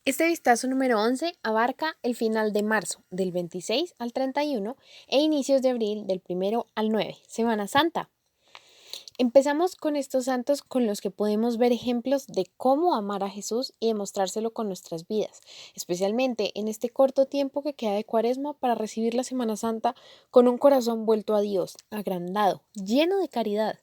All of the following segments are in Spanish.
Este vistazo número 11 abarca el final de marzo, del 26 al 31, e inicios de abril, del 1 al 9, Semana Santa. Empezamos con estos santos con los que podemos ver ejemplos de cómo amar a Jesús y demostrárselo con nuestras vidas, especialmente en este corto tiempo que queda de Cuaresma para recibir la Semana Santa con un corazón vuelto a Dios, agrandado, lleno de caridad.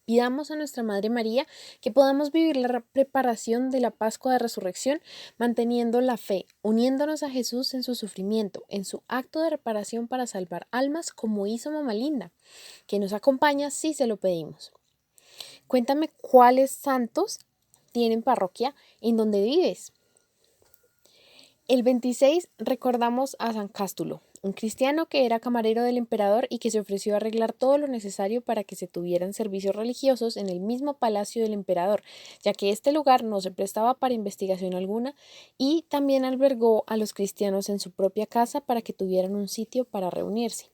Pidamos a nuestra Madre María que podamos vivir la preparación de la Pascua de Resurrección manteniendo la fe, uniéndonos a Jesús en su sufrimiento, en su acto de reparación para salvar almas como hizo Mamá Linda, que nos acompaña si se lo pedimos. Cuéntame cuáles santos tienen parroquia en donde vives. El 26 recordamos a San Cástulo, un cristiano que era camarero del emperador y que se ofreció a arreglar todo lo necesario para que se tuvieran servicios religiosos en el mismo palacio del emperador, ya que este lugar no se prestaba para investigación alguna, y también albergó a los cristianos en su propia casa para que tuvieran un sitio para reunirse.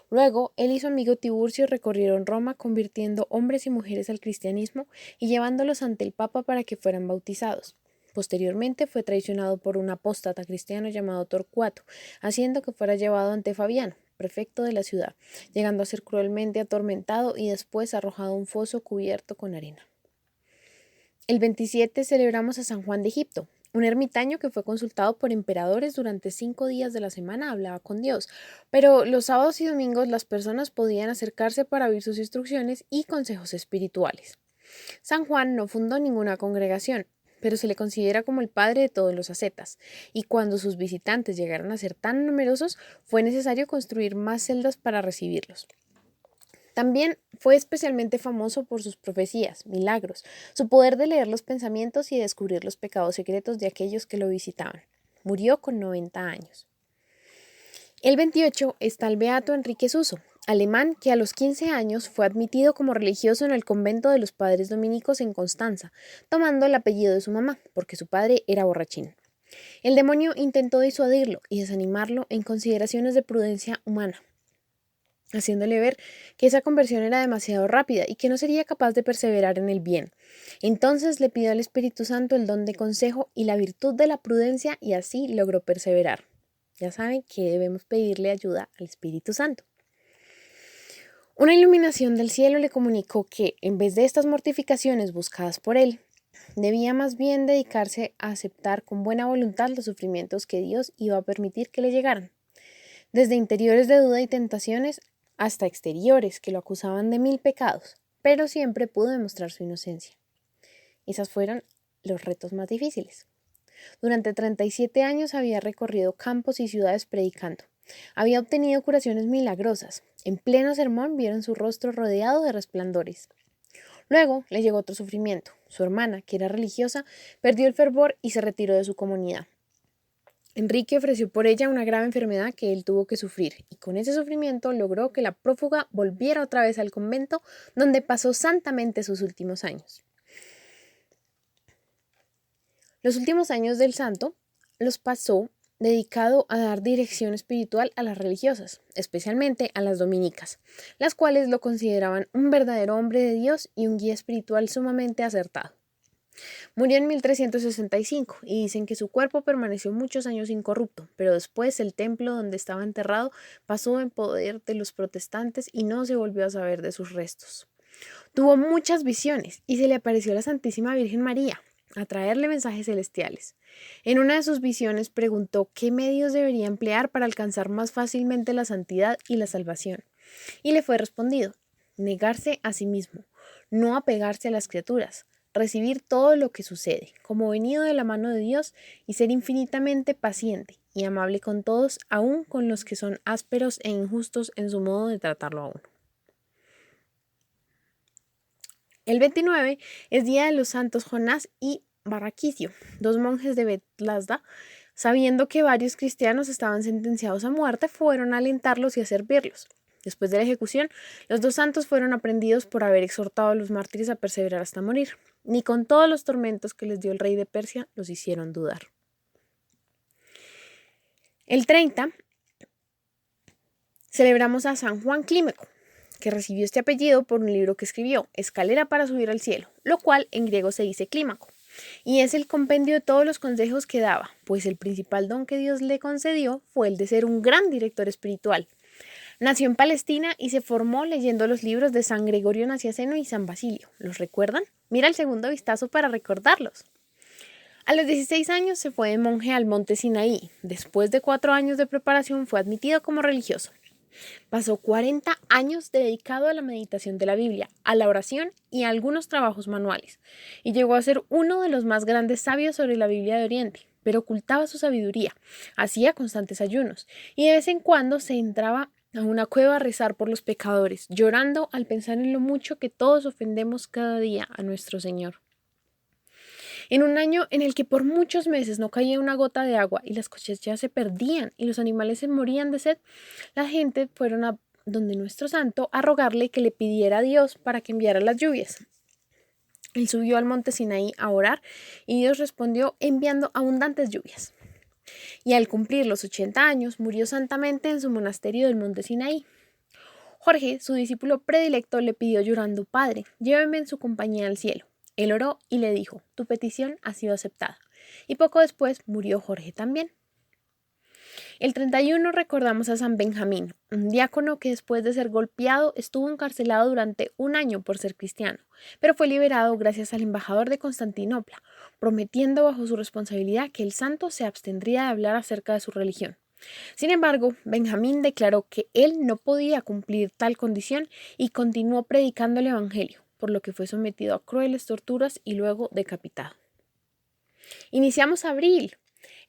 Luego, él y su amigo Tiburcio recorrieron Roma convirtiendo hombres y mujeres al cristianismo y llevándolos ante el Papa para que fueran bautizados. Posteriormente fue traicionado por un apóstata cristiano llamado Torcuato, haciendo que fuera llevado ante Fabiano, prefecto de la ciudad, llegando a ser cruelmente atormentado y después arrojado a un foso cubierto con arena. El 27 celebramos a San Juan de Egipto, un ermitaño que fue consultado por emperadores durante 5 días de la semana hablaba con Dios, pero los sábados y domingos las personas podían acercarse para oír sus instrucciones y consejos espirituales. San Juan no fundó ninguna congregación, pero se le considera como el padre de todos los ascetas, y cuando sus visitantes llegaron a ser tan numerosos, fue necesario construir más celdas para recibirlos. También fue especialmente famoso por sus profecías, milagros, su poder de leer los pensamientos y descubrir los pecados secretos de aquellos que lo visitaban. Murió con 90 años. El 28 está el beato Enrique Suso, alemán que a los 15 años fue admitido como religioso en el convento de los padres dominicos en Constanza, tomando el apellido de su mamá, porque su padre era borrachín. El demonio intentó disuadirlo y desanimarlo en consideraciones de prudencia humana, haciéndole ver que esa conversión era demasiado rápida y que no sería capaz de perseverar en el bien. Entonces le pidió al Espíritu Santo el don de consejo y la virtud de la prudencia y así logró perseverar. Ya saben que debemos pedirle ayuda al Espíritu Santo. Una iluminación del cielo le comunicó que, en vez de estas mortificaciones buscadas por él, debía más bien dedicarse a aceptar con buena voluntad los sufrimientos que Dios iba a permitir que le llegaran, desde interiores de duda y tentaciones hasta exteriores que lo acusaban de 1000 pecados, pero siempre pudo demostrar su inocencia. Esos fueron los retos más difíciles. Durante 37 años había recorrido campos y ciudades predicando. Había obtenido curaciones milagrosas. En pleno sermón vieron su rostro rodeado de resplandores. Luego le llegó otro sufrimiento. Su hermana, que era religiosa, perdió el fervor y se retiró de su comunidad. Enrique ofreció por ella una grave enfermedad que él tuvo que sufrir, y con ese sufrimiento logró que la prófuga volviera otra vez al convento, donde pasó santamente sus últimos años. Los últimos años del santo los pasó dedicado a dar dirección espiritual a las religiosas, especialmente a las dominicas, las cuales lo consideraban un verdadero hombre de Dios y un guía espiritual sumamente acertado. Murió en 1365 y dicen que su cuerpo permaneció muchos años incorrupto, pero después el templo donde estaba enterrado pasó en poder de los protestantes y no se volvió a saber de sus restos. Tuvo muchas visiones y se le apareció la Santísima Virgen María a traerle mensajes celestiales. En una de sus visiones preguntó qué medios debería emplear para alcanzar más fácilmente la santidad y la salvación. Y le fue respondido: negarse a sí mismo, no apegarse a las criaturas, recibir todo lo que sucede, como venido de la mano de Dios, y ser infinitamente paciente y amable con todos, aun con los que son ásperos e injustos en su modo de tratarlo a uno. El 29 es día de los santos Jonás y Barraquicio, dos monjes de Betlasda. Sabiendo que varios cristianos estaban sentenciados a muerte, fueron a alentarlos y a servirlos. Después de la ejecución, los dos santos fueron aprehendidos por haber exhortado a los mártires a perseverar hasta morir. Ni con todos los tormentos que les dio el rey de Persia los hicieron dudar. El 30 celebramos a San Juan Clímaco, que recibió este apellido por un libro que escribió, Escalera para subir al cielo, lo cual en griego se dice clímaco. y es el compendio de todos los consejos que daba, pues el principal don que Dios le concedió fue el de ser un gran director espiritual. Nació en Palestina y se formó leyendo los libros de San Gregorio Nacianceno y San Basilio. ¿Los recuerdan? Mira el segundo vistazo para recordarlos. A los 16 años se fue de monje al monte Sinaí. Después de 4 años de preparación fue admitido como religioso. Pasó 40 años dedicado a la meditación de la Biblia, a la oración y a algunos trabajos manuales, y llegó a ser uno de los más grandes sabios sobre la Biblia de Oriente, pero ocultaba su sabiduría, hacía constantes ayunos, y de vez en cuando se entraba a una cueva a rezar por los pecadores, llorando al pensar en lo mucho que todos ofendemos cada día a nuestro Señor. En un año en el que por muchos meses no caía una gota de agua y las cosechas se perdían y los animales se morían de sed, la gente fueron a donde nuestro santo a rogarle que le pidiera a Dios para que enviara las lluvias. Él subió al monte Sinaí a orar y Dios respondió enviando abundantes lluvias. Y al cumplir los 80 años murió santamente en su monasterio del monte Sinaí. Jorge, su discípulo predilecto, le pidió llorando: Padre, lléveme en su compañía al cielo. Él oró y le dijo: tu petición ha sido aceptada. Y poco después murió Jorge también. El 31 recordamos a San Benjamín, un diácono que después de ser golpeado estuvo encarcelado durante un año por ser cristiano, pero fue liberado gracias al embajador de Constantinopla, prometiendo bajo su responsabilidad que el santo se abstendría de hablar acerca de su religión. Sin embargo, Benjamín declaró que él no podía cumplir tal condición y continuó predicando el Evangelio, por lo que fue sometido a crueles torturas y luego decapitado. Iniciamos abril.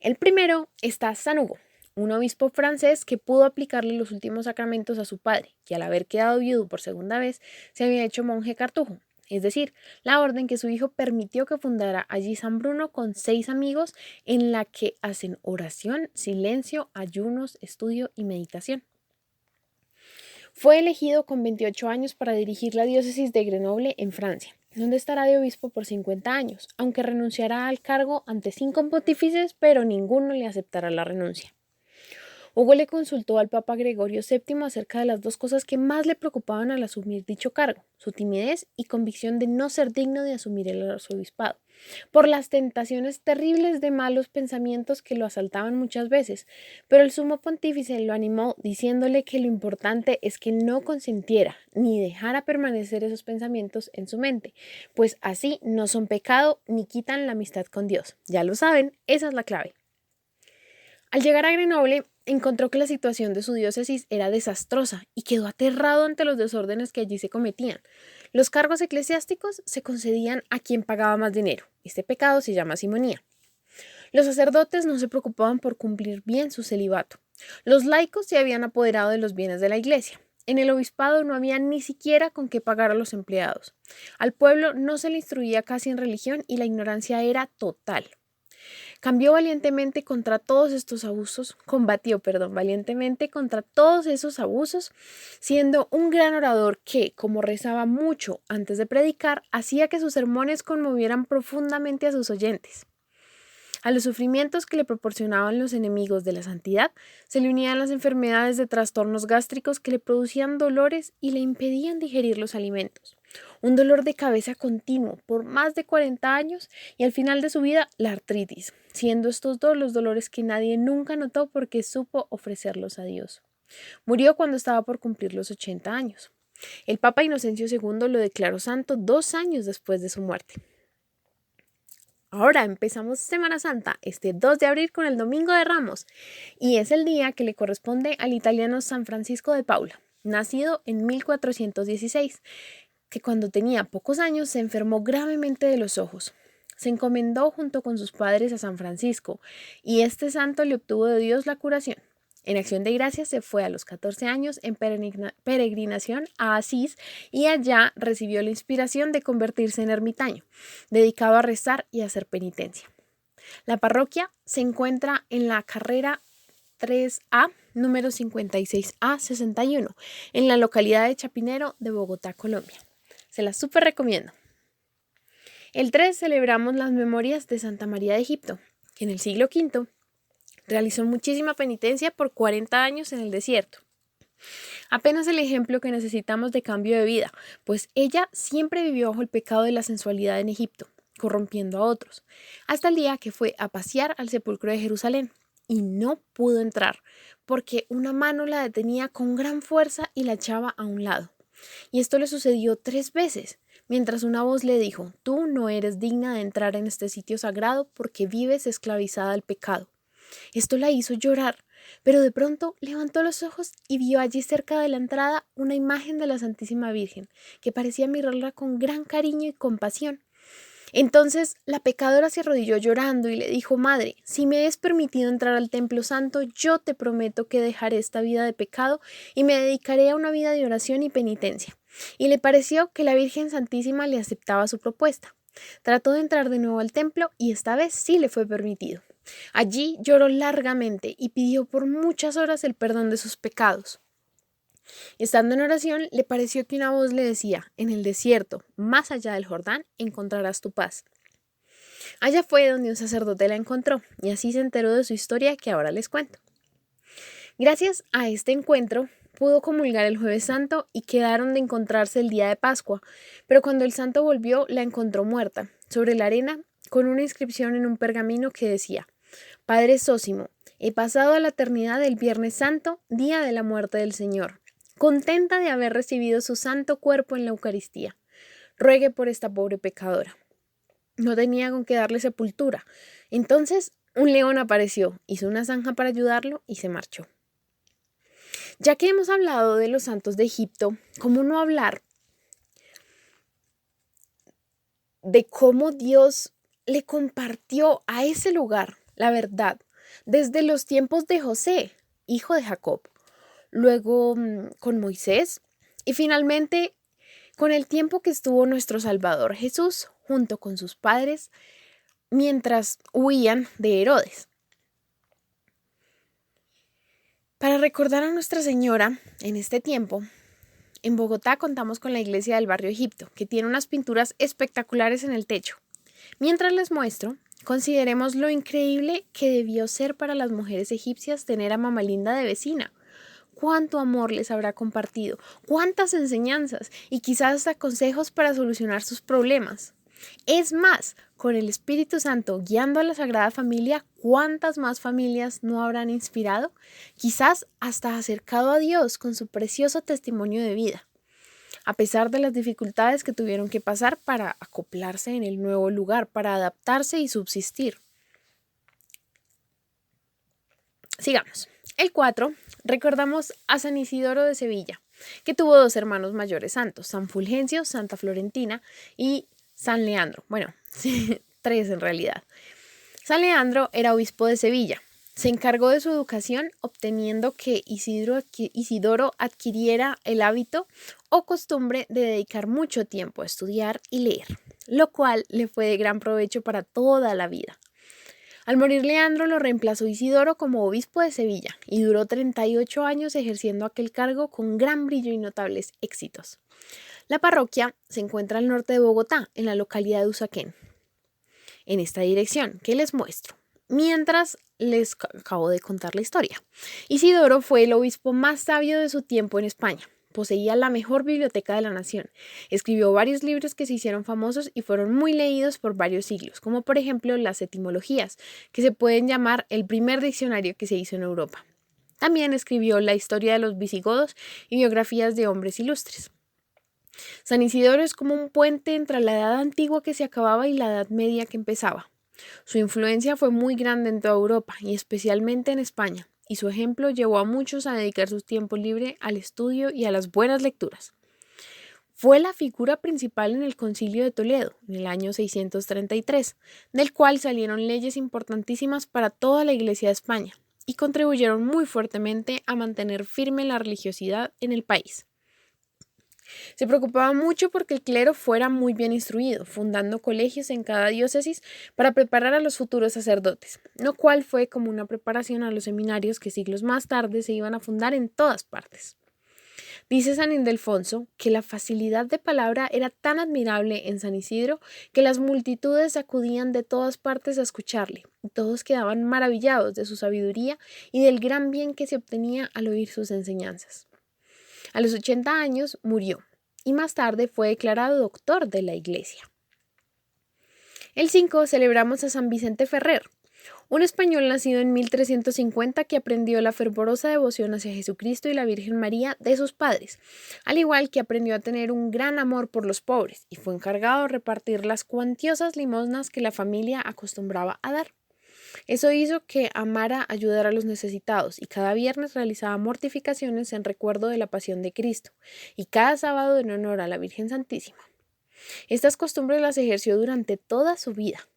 El primero está San Hugo, un obispo francés que pudo aplicarle los últimos sacramentos a su padre, que al haber quedado viudo por segunda vez se había hecho monje cartujo, es decir, la orden que su hijo permitió que fundara allí San Bruno con 6 amigos en la que hacen oración, silencio, ayunos, estudio y meditación. Fue elegido con 28 años para dirigir la diócesis de Grenoble en Francia, donde estará de obispo por 50 años, aunque renunciará al cargo ante 5 pontífices, pero ninguno le aceptará la renuncia. Hugo le consultó al Papa Gregorio VII acerca de las 2 cosas que más le preocupaban al asumir dicho cargo: su timidez y convicción de no ser digno de asumir el arzobispado, por las tentaciones terribles de malos pensamientos que lo asaltaban muchas veces, pero el sumo pontífice lo animó diciéndole que lo importante es que no consintiera ni dejara permanecer esos pensamientos en su mente, pues así no son pecado ni quitan la amistad con Dios. Ya lo saben, esa es la clave. Al llegar a Grenoble, encontró que la situación de su diócesis era desastrosa y quedó aterrado ante los desórdenes que allí se cometían. Los cargos eclesiásticos se concedían a quien pagaba más dinero. Este pecado se llama simonía. Los sacerdotes no se preocupaban por cumplir bien su celibato. Los laicos se habían apoderado de los bienes de la iglesia. En el obispado no había ni siquiera con qué pagar a los empleados. Al pueblo no se le instruía casi en religión y la ignorancia era total. Combatió valientemente contra todos esos abusos, siendo un gran orador que, como rezaba mucho antes de predicar, hacía que sus sermones conmovieran profundamente a sus oyentes. A los sufrimientos que le proporcionaban los enemigos de la santidad se le unían las enfermedades de trastornos gástricos que le producían dolores y le impedían digerir los alimentos. Un dolor de cabeza continuo por más de 40 años y al final de su vida la artritis, siendo estos 2 los dolores que nadie nunca notó porque supo ofrecerlos a Dios. Murió cuando estaba por cumplir los 80 años. El Papa Inocencio II lo declaró santo 2 años después de su muerte. Ahora empezamos Semana Santa, este 2 de abril con el Domingo de Ramos, y es el día que le corresponde al italiano San Francisco de Paula, nacido en 1416, que cuando tenía pocos años se enfermó gravemente de los ojos. Se encomendó junto con sus padres a San Francisco, y este santo le obtuvo de Dios la curación. En acción de gracias se fue a los 14 años en peregrinación a Asís y allá recibió la inspiración de convertirse en ermitaño, dedicado a rezar y a hacer penitencia. La parroquia se encuentra en la carrera 3A, número 56A61, en la localidad de Chapinero de Bogotá, Colombia. Se la súper recomiendo. El 3 celebramos las memorias de Santa María de Egipto, que en el siglo V realizó muchísima penitencia por 40 años en el desierto. Apenas el ejemplo que necesitamos de cambio de vida, pues ella siempre vivió bajo el pecado de la sensualidad en Egipto. corrompiendo a otros, hasta el día que fue a pasear al sepulcro de Jerusalén y no pudo entrar porque una mano la detenía con gran fuerza y la echaba a un lado. Y esto le sucedió 3 veces, mientras una voz le dijo: tú no eres digna de entrar en este sitio sagrado porque vives esclavizada al pecado. Esto la hizo llorar, pero de pronto levantó los ojos y vio allí cerca de la entrada una imagen de la Santísima Virgen, que parecía mirarla con gran cariño y compasión. Entonces la pecadora se arrodilló llorando y le dijo: Madre, si me es permitido entrar al templo santo, yo te prometo que dejaré esta vida de pecado y me dedicaré a una vida de oración y penitencia. Y le pareció que la Virgen Santísima le aceptaba su propuesta. Trató de entrar de nuevo al templo y esta vez sí le fue permitido. Allí lloró largamente y pidió por muchas horas el perdón de sus pecados. Estando en oración, le pareció que una voz le decía: en el desierto, más allá del Jordán, encontrarás tu paz. Allá fue donde un sacerdote la encontró, y así se enteró de su historia que ahora les cuento. Gracias a este encuentro, pudo comulgar el Jueves Santo y quedaron de encontrarse el día de Pascua, pero cuando el santo volvió, la encontró muerta, sobre la arena, con una inscripción en un pergamino que decía: Padre Sósimo, he pasado a la eternidad el Viernes Santo, día de la muerte del Señor, contenta de haber recibido su santo cuerpo en la Eucaristía. Ruegue por esta pobre pecadora. No tenía con qué darle sepultura. Entonces un león apareció, hizo una zanja para ayudarlo y se marchó. Ya que hemos hablado de los santos de Egipto, ¿cómo no hablar de cómo Dios le compartió a ese lugar la verdad desde los tiempos de José, hijo de Jacob, luego con Moisés y finalmente con el tiempo que estuvo nuestro Salvador Jesús junto con sus padres mientras huían de Herodes? Para recordar a Nuestra Señora en este tiempo, en Bogotá contamos con la iglesia del barrio Egipto, que tiene unas pinturas espectaculares en el techo. Mientras les muestro, consideremos lo increíble que debió ser para las mujeres egipcias tener a Mamá Linda de vecina. Cuánto amor les habrá compartido, cuántas enseñanzas y quizás hasta consejos para solucionar sus problemas. Es más, con el Espíritu Santo guiando a la Sagrada Familia, ¿cuántas más familias no habrán inspirado? Quizás hasta acercado a Dios con su precioso testimonio de vida, a pesar de las dificultades que tuvieron que pasar para acoplarse en el nuevo lugar, para adaptarse y subsistir. Sigamos. El 4, recordamos a San Isidoro de Sevilla, que tuvo 2 hermanos mayores santos, San Fulgencio, Santa Florentina y San Leandro. Bueno, 3 en realidad. San Leandro era obispo de Sevilla. Se encargó de su educación obteniendo que Isidoro adquiriera el hábito o costumbre de dedicar mucho tiempo a estudiar y leer, lo cual le fue de gran provecho para toda la vida. Al morir Leandro lo reemplazó Isidoro como obispo de Sevilla y duró 38 años ejerciendo aquel cargo con gran brillo y notables éxitos. La parroquia se encuentra al norte de Bogotá, en la localidad de Usaquén. En esta dirección que les muestro, mientras les acabo de contar la historia. Isidoro fue el obispo más sabio de su tiempo en España. Poseía la mejor biblioteca de la nación. Escribió varios libros que se hicieron famosos y fueron muy leídos por varios siglos, como por ejemplo las etimologías, que se pueden llamar el primer diccionario que se hizo en Europa. También escribió la historia de los visigodos y biografías de hombres ilustres. San Isidoro es como un puente entre la edad antigua que se acababa y la edad media que empezaba. Su influencia fue muy grande en toda Europa y especialmente en España, y su ejemplo llevó a muchos a dedicar su tiempo libre al estudio y a las buenas lecturas. Fue la figura principal en el Concilio de Toledo, en el año 633, del cual salieron leyes importantísimas para toda la Iglesia de España, y contribuyeron muy fuertemente a mantener firme la religiosidad en el país. Se preocupaba mucho porque el clero fuera muy bien instruido, fundando colegios en cada diócesis para preparar a los futuros sacerdotes, lo cual fue como una preparación a los seminarios que siglos más tarde se iban a fundar en todas partes. Dice San Ildefonso que la facilidad de palabra era tan admirable en San Isidro que las multitudes acudían de todas partes a escucharle, y todos quedaban maravillados de su sabiduría y del gran bien que se obtenía al oír sus enseñanzas. A los 80 años murió y más tarde fue declarado doctor de la Iglesia. El 5 celebramos a San Vicente Ferrer, un español nacido en 1350 que aprendió la fervorosa devoción hacia Jesucristo y la Virgen María de sus padres, al igual que aprendió a tener un gran amor por los pobres y fue encargado de repartir las cuantiosas limosnas que la familia acostumbraba a dar. Eso hizo que amara ayudar a los necesitados y cada viernes realizaba mortificaciones en recuerdo de la pasión de Cristo y cada sábado en honor a la Virgen Santísima. Estas costumbres las ejerció durante toda su vida.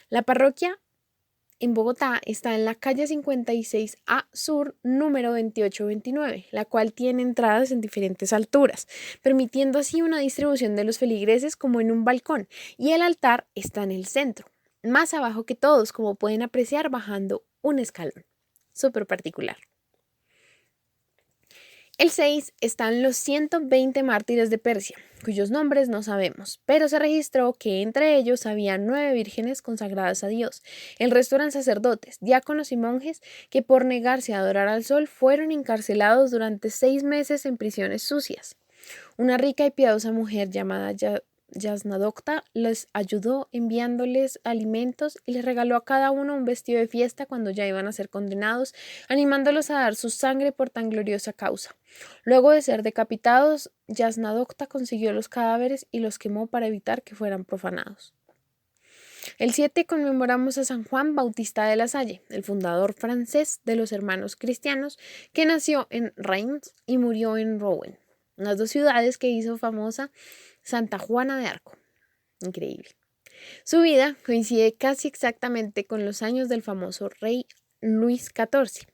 La parroquia en Bogotá está en la calle 56A Sur, número 2829, la cual tiene entradas en diferentes alturas, permitiendo así una distribución de los feligreses como en un balcón, y el altar está en el centro, más abajo que todos, como pueden apreciar bajando un escalón. Súper particular. El 6 están los 120 mártires de Persia, cuyos nombres no sabemos, pero se registró que entre ellos había 9 vírgenes consagradas a Dios. El resto eran sacerdotes, diáconos y monjes que por negarse a adorar al sol fueron encarcelados durante 6 meses en prisiones sucias. Una rica y piadosa mujer llamada Yasnadocta les ayudó enviándoles alimentos y les regaló a cada uno un vestido de fiesta cuando ya iban a ser condenados, animándolos a dar su sangre por tan gloriosa causa. Luego de ser decapitados, Yasnadocta consiguió los cadáveres y los quemó para evitar que fueran profanados. El 7 conmemoramos a San Juan Bautista de la Salle, el fundador francés de los hermanos cristianos, que nació en Reims y murió en Rouen, las 2 ciudades que hizo famosa Santa Juana de Arco. Increíble. Su vida coincide casi exactamente con los años del famoso rey Luis XIV.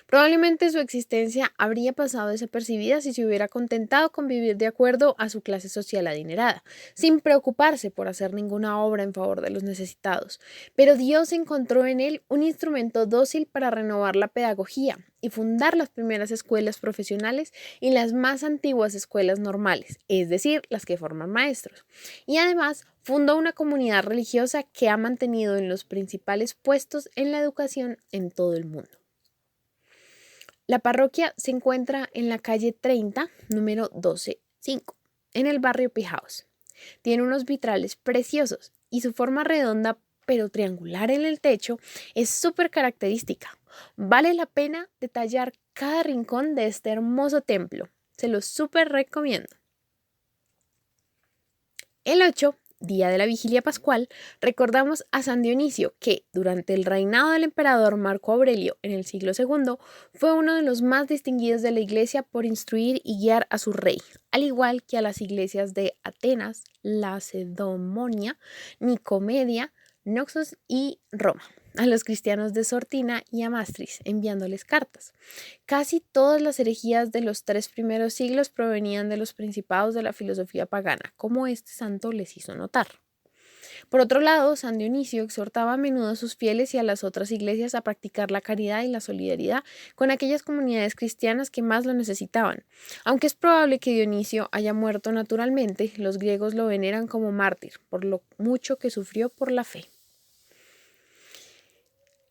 Probablemente su existencia habría pasado desapercibida si se hubiera contentado con vivir de acuerdo a su clase social adinerada, sin preocuparse por hacer ninguna obra en favor de los necesitados. Pero Dios encontró en él un instrumento dócil para renovar la pedagogía y fundar las primeras escuelas profesionales y las más antiguas escuelas normales, es decir, las que forman maestros. Y además fundó una comunidad religiosa que ha mantenido en los principales puestos en la educación en todo el mundo. La parroquia se encuentra en la calle 30, número 125, en el barrio Pijaos. Tiene unos vitrales preciosos y su forma redonda pero triangular en el techo es súper característica. Vale la pena detallar cada rincón de este hermoso templo. Se lo súper recomiendo. El 8, día de la vigilia pascual, recordamos a San Dionisio, que durante el reinado del emperador Marco Aurelio en el siglo II fue uno de los más distinguidos de la iglesia por instruir y guiar a su rey, al igual que a las iglesias de Atenas, Lacedemonia, Nicomedia, Noxos y Roma, a los cristianos de Sortina y Amastris, enviándoles cartas. Casi todas las herejías de los 3 primeros siglos provenían de los principados de la filosofía pagana, como este santo les hizo notar. Por otro lado, San Dionisio exhortaba a menudo a sus fieles y a las otras iglesias a practicar la caridad y la solidaridad con aquellas comunidades cristianas que más lo necesitaban. Aunque es probable que Dionisio haya muerto naturalmente, los griegos lo veneran como mártir, por lo mucho que sufrió por la fe.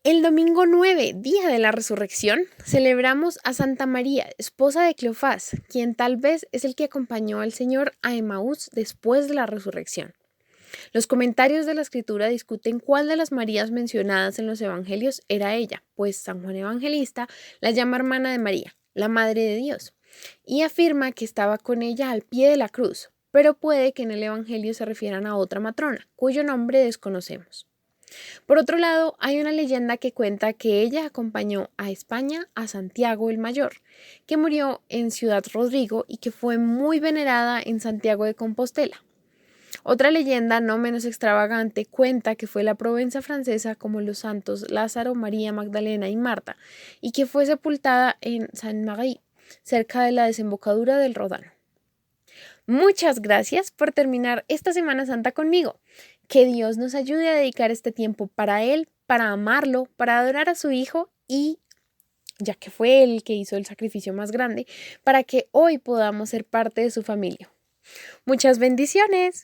El domingo 9, día de la resurrección, celebramos a Santa María, esposa de Cleofás, quien tal vez es el que acompañó al Señor a Emaús después de la resurrección. Los comentarios de la Escritura discuten cuál de las Marías mencionadas en los Evangelios era ella, pues San Juan Evangelista la llama hermana de María, la Madre de Dios, y afirma que estaba con ella al pie de la cruz, pero puede que en el Evangelio se refieran a otra matrona, cuyo nombre desconocemos. Por otro lado, hay una leyenda que cuenta que ella acompañó a España a Santiago el Mayor, que murió en Ciudad Rodrigo y que fue muy venerada en Santiago de Compostela. Otra leyenda, no menos extravagante, cuenta que fue la Provenza francesa como los santos Lázaro, María Magdalena y Marta, y que fue sepultada en Saint-Marie, cerca de la desembocadura del Ródano. Muchas gracias por terminar esta Semana Santa conmigo. Que Dios nos ayude a dedicar este tiempo para Él, para amarlo, para adorar a su Hijo y, ya que fue Él que hizo el sacrificio más grande, para que hoy podamos ser parte de su familia. Muchas bendiciones.